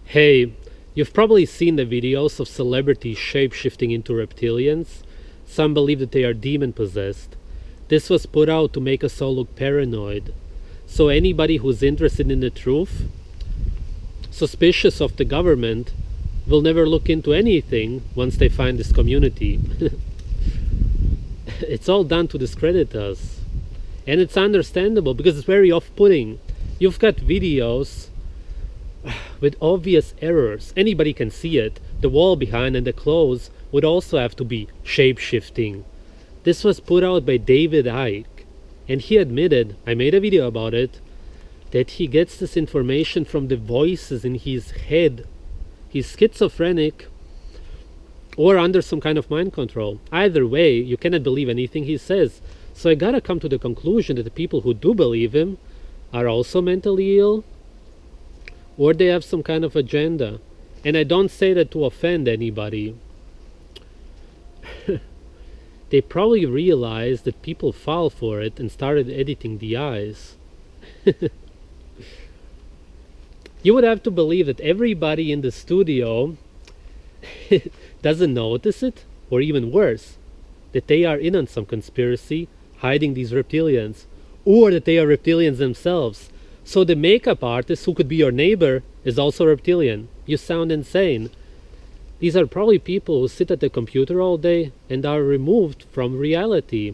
Hey, you've probably seen the videos of celebrities shape-shifting into reptilians. Some believe that they are demon-possessed. This was put out to make us all look paranoid. So anybody who's interested in the truth, suspicious of the government, will never look into anything once they find this community. It's all done to discredit us. And it's understandable because it's very off-putting. You've got videos with obvious errors. Anybody can see it. The wall behind and the clothes would also have to be shape-shifting. This was put out by David Icke, and he admitted, I made a video about it, that he gets this information from the voices in his head. He's schizophrenic or under some kind of mind control. Either way, you cannot believe anything he says. So I gotta come to the conclusion that the people who do believe him are also mentally ill, or they have some kind of agenda. And I don't say that to offend anybody. They probably realized that people fall for it and started editing the eyes. You would have to believe that everybody in the studio doesn't notice it, or even worse, that they are in on some conspiracy hiding these reptilians, or that they are reptilians themselves. So the makeup artist, who could be your neighbor, is also reptilian. You sound insane. These are probably people who sit at the computer all day and are removed from reality,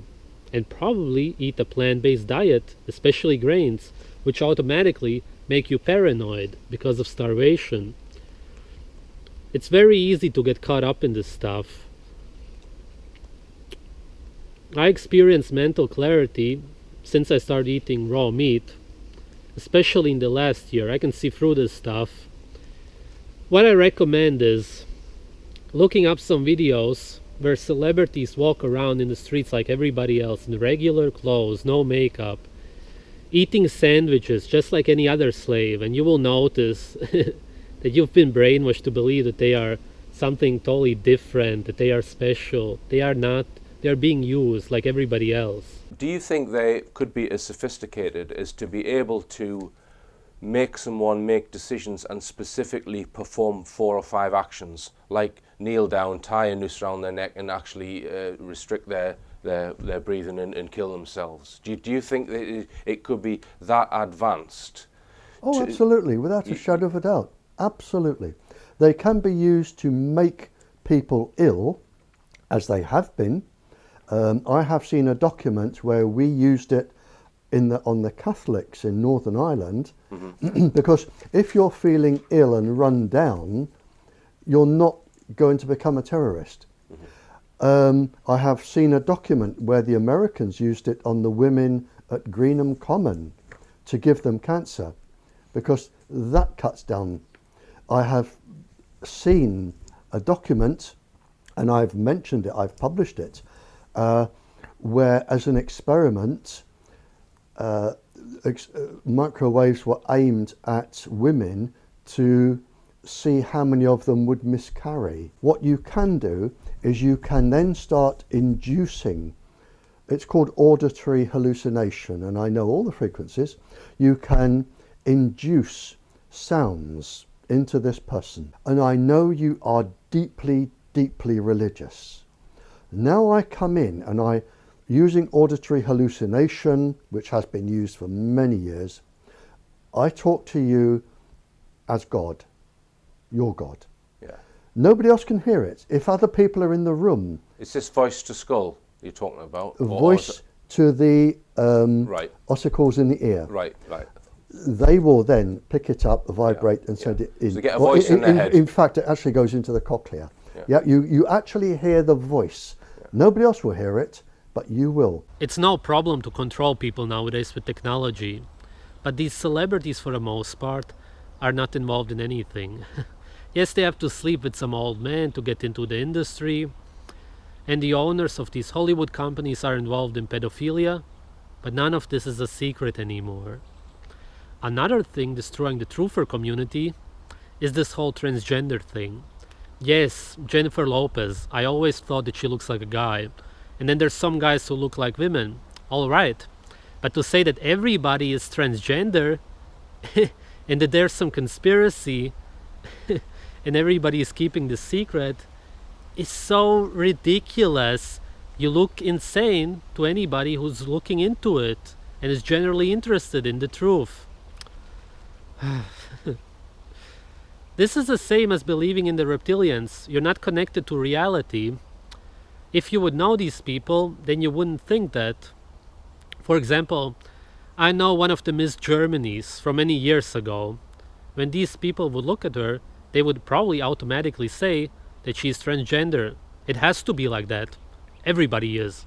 and probably eat a plant-based diet, especially grains, which automatically make you paranoid because of starvation. It's very easy to get caught up in this stuff. I experienced mental clarity since I started eating raw meat, especially in the last year. I can see through this stuff. What I recommend is looking up some videos where celebrities walk around in the streets like everybody else in regular clothes, no makeup, eating sandwiches just like any other slave, and you will notice that you've been brainwashed to believe that they are something totally different, that they are special. They are not. They are being used like everybody else. Do you think they could be as sophisticated as to be able to make someone make decisions and specifically perform 4 or 5 actions, like kneel down, tie a noose around their neck, and actually restrict their breathing and kill themselves? Do you think that it could be that advanced? Oh, absolutely, without a shadow of a doubt. Absolutely. They can be used to make people ill, as they have been. I have seen a document where we used it on the Catholics in Northern Ireland, because if you're feeling ill and run down, you're not going to become a terrorist. I have seen a document where the Americans used it on the women at Greenham Common to give them cancer, because that cuts down. I have seen a document, and I've mentioned it, I've published it, where as an experiment microwaves were aimed at women to see how many of them would miscarry. What you can do is you can then start inducing, it's called auditory hallucination, and I know all the frequencies. You can induce sounds into this person, and I know you are deeply, deeply religious. Now I come in and using auditory hallucination, which has been used for many years, I talk to you as God, your God. Yeah. Nobody else can hear it. If other people are in the room. Is this voice to skull you're talking about? Voice to the right. ossicles in the ear. Right. They will then pick it up, vibrate, and send it in. So they get a voice in their head. In fact, it actually goes into the cochlea. Yeah, you actually hear the voice. Nobody else will hear it, but you will. It's no problem to control people nowadays with technology, but these celebrities, for the most part, are not involved in anything. Yes, they have to sleep with some old man to get into the industry, and the owners of these Hollywood companies are involved in pedophilia, but none of this is a secret anymore. Another thing destroying the truther community is this whole transgender thing. Yes, Jennifer Lopez, I always thought that she looks like a guy. And then there's some guys who look like women. All right. But to say that everybody is transgender and that there's some conspiracy and everybody is keeping the secret is so ridiculous. You look insane to anybody who's looking into it and is generally interested in the truth. This is the same as believing in the reptilians. You're not connected to reality. If you would know these people, then you wouldn't think that. For example, I know one of the Miss Germanys from many years ago. When these people would look at her, they would probably automatically say that she's transgender. It has to be like that. Everybody is.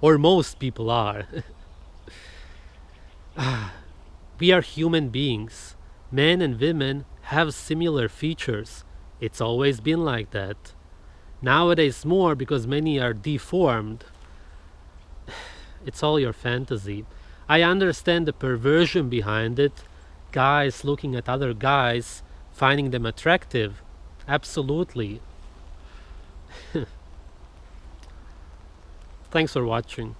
Or most people are. We are human beings. Men and women have similar features. It's always been like that. Nowadays more because many are deformed. It's all your fantasy. I understand the perversion behind it. Guys looking at other guys, finding them attractive. Absolutely. Thanks for watching.